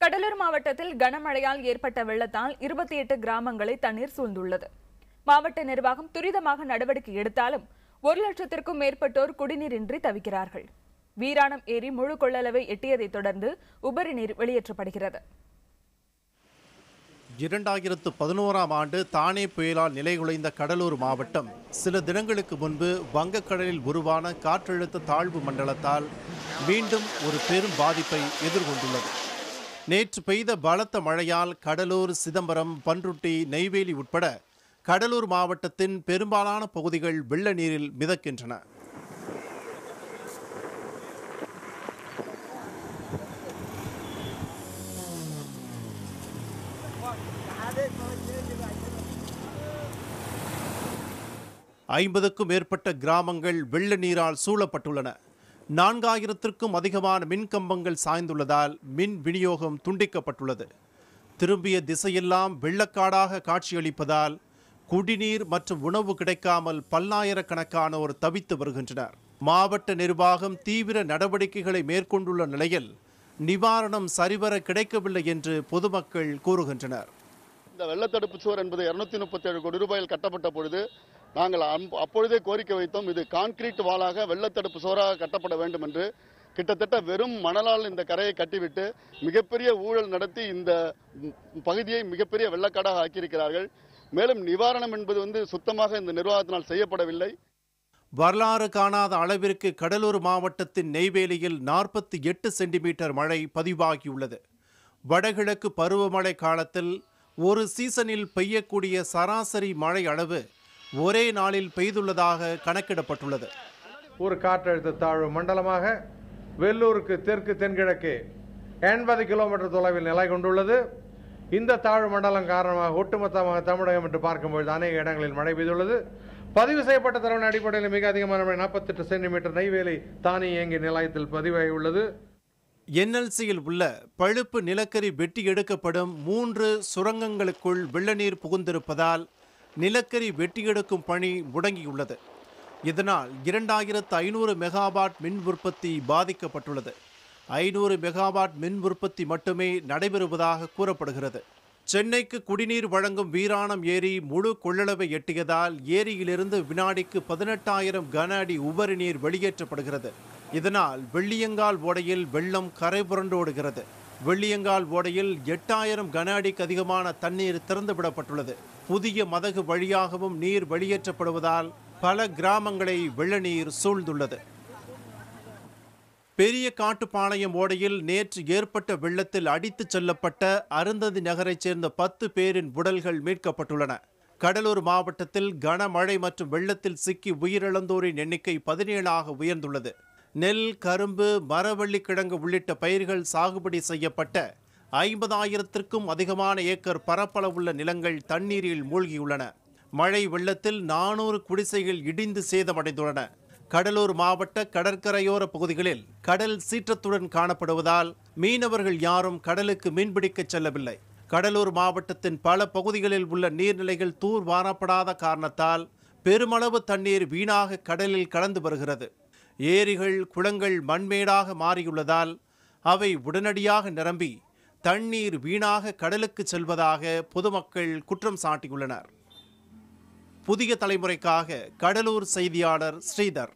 கடலூர் மாவட்டத்தில் கனமழையால் ஏற்பட்ட வெள்ளத்தால் 28 கிராமங்களை தண்ணீர் சூழ்ந்துள்ளது. மாவட்ட நிர்வாகம் துரிதமாக நடவடிக்கை எடுத்தாலும் 1 லட்சத்திற்கும் மேற்பட்டோர் குடிநீரின்றி தவிக்கிறார்கள். வீராணம் ஏரி முழு கொள்ளளவை எட்டியதைத் தொடர்ந்து உபரி நீர் வெளியேற்றப்படுகிறது. 2011ஆம் ஆண்டு தானே புயலால் நிலைகுலைந்த கடலூர் மாவட்டம் சில தினங்களுக்கு முன்பு வங்கக்கடலில் உருவான காற்றழுத்த தாழ்வு மண்டலத்தால் மீண்டும் ஒரு பெரும் பாதிப்பை எதிர்கொண்டுள்ளது. நேற்று பெய்த பலத்த மழையால் கடலூர், சிதம்பரம், பன்ருட்டி, நெய்வேலி உட்பட கடலூர் மாவட்டத்தின் பெரும்பாலான பகுதிகள் வெள்ள நீரில் மிதக்கின்றன. ஐம்பதுக்கும் மேற்பட்ட கிராமங்கள் வெள்ள நீரால் சூழப்பட்டுள்ளன. 4000த்திற்கும் அதிகமான மின்கம்பங்கள் சாய்ந்துள்ளதால் மின் விநியோகம் துண்டிக்கப்பட்டுள்ளது. திரும்பிய திசையெல்லாம் வெள்ளக்காடாக காட்சியளிப்பதால் குடிநீர் மற்றும் உணவு கிடைக்காமல் பல்லாயிரக்கணக்கானோர் தவித்து வருகின்றனர். மாவட்ட நிர்வாகம் தீவிர நடவடிக்கைகளை மேற்கொண்டுள்ள நிலையில் நிவாரணம் சரிவர கிடைக்கவில்லை என்று பொதுமக்கள் கூறுகின்றனர். இந்த வெள்ளத்தடுப்பு சுவர் என்பது 237 கோடி ரூபாயில் கட்டப்பட்ட பொழுது நாங்கள் அப்பொழுதே கோரிக்கை வைத்தோம். இது கான்கிரீட் வாலாக வெள்ளத்தடுப்பு சுவராக கட்டப்பட வேண்டும் என்று. கிட்டத்தட்ட வெறும் மணலால் இந்த கரையை கட்டிவிட்டு மிகப்பெரிய ஊழல் நடத்தி இந்த பகுதியை மிகப்பெரிய வெள்ளக்காடாக ஆக்கியிருக்கிறார்கள். மேலும் நிவாரணம் என்பது சுத்தமாக இந்த நிர்வாகத்தினால் செய்யப்படவில்லை. வரலாறு காணாத அளவிற்கு கடலூர் மாவட்டத்தின் நெய்வேலியில் 48 சென்டிமீட்டர் மழை பதிவாகியுள்ளது. வடகிழக்கு பருவமழை காலத்தில் ஒரு சீசனில் பெய்யக்கூடிய சராசரி மழை அளவு ஒரே நாளில் பெய்துள்ளதாக கணக்கிடப்பட்டுள்ளது. ஒரு காற்றழுத்த தாழ்வு மண்டலமாக வெள்ளூருக்கு தெற்கு தென்கிழக்கே 80 கிலோமீட்டர் தொலைவில் நிலை கொண்டுள்ளது. இந்த தாழ்வு மண்டலம் காரணமாக ஒட்டுமொத்தமாக தமிழகம் என்று பார்க்கும்போது அநேக இடங்களில் மழை பெய்துள்ளது. பதிவு செய்யப்பட்ட தரவின் அடிப்படையில் மிக அதிகமான மழை 48 சென்டிமீட்டர் நெய்வேலி தானியங்கி நிலையத்தில் பதிவாகியுள்ளது. NLCயில் உள்ள பழுப்பு நிலக்கரி வெட்டி எடுக்கப்படும் 3 சுரங்கங்களுக்குள் வெள்ளநீர் புகுந்திருப்பதால் நிலக்கரி வெட்டி எடுக்கும் பணி முடங்கியுள்ளது. இதனால் 2500 மெகாவாட் மின் உற்பத்தி பாதிக்கப்பட்டுள்ளது. 500 மெகாவாட் மின் உற்பத்தி மட்டுமே நடைபெறுவதாக கூறப்படுகிறது. சென்னைக்கு குடிநீர் வழங்கும் வீராணம் ஏரி முழு கொள்ளளவை எட்டியதால் ஏரியிலிருந்து வினாடிக்கு 18,000 கன அடி உபரி நீர் வெளியேற்றப்படுகிறது. இதனால் வெள்ளியங்கால் ஓடையில் வெள்ளம் கரை புரண்டோடுகிறது. வெள்ளியங்கால் ஓடையில் 8000 கன அடிக்கு அதிகமான தண்ணீர் திறந்துவிடப்பட்டுள்ளது. புதிய மதகு வழியாகவும் நீர் வெளியேற்றப்படுவதால் பல கிராமங்களை வெள்ள நீர் சூழ்ந்துள்ளது. பெரிய காட்டுப்பாளையம் ஓடையில் நேற்று ஏற்பட்ட வெள்ளத்தில் அடித்துச் செல்லப்பட்ட அருந்ததி நகரைச் சேர்ந்த 10 பேரின் உடல்கள் மீட்கப்பட்டுள்ளன. கடலூர் மாவட்டத்தில் கனமழை மற்றும் வெள்ளத்தில் சிக்கி உயிரிழந்தோரின் எண்ணிக்கை 17ஆக உயர்ந்துள்ளது. நெல், கரும்பு, மரவள்ளி கிழங்கு உள்ளிட்ட பயிர்கள் சாகுபடி செய்யப்பட்ட 50,000த்திற்கும் அதிகமான ஏக்கர் பரப்பளவுள்ள நிலங்கள் தண்ணீரில் மூழ்கியுள்ளன. மழை வெள்ளத்தில் 400 குடிசைகள் இடிந்து சேதமடைந்துள்ளன. கடலூர் மாவட்ட கடற்கரையோர பகுதிகளில் கடல் சீற்றத்துடன் காணப்படுவதால் மீனவர்கள் யாரும் கடலுக்கு மீன்பிடிக்க செல்லவில்லை. கடலூர் மாவட்டத்தின் பல பகுதிகளில் உள்ள நீர்நிலைகள் தூர்வாரப்படாத காரணத்தால் பெருமளவு தண்ணீர் வீணாக கடலில் கலந்து வருகிறது. ஏரிகள், குளங்கள் மண்மேடாக மாறியுள்ளதால் அவை உடனடியாக நிரம்பி தண்ணீர் வீணாக கடலுக்கு செல்வதாக பொதுமக்கள் குற்றம் சாட்டியுள்ளனர். புதிய தலைமுறைக்காக கடலூர் செய்தியாளர் ஸ்ரீதர்.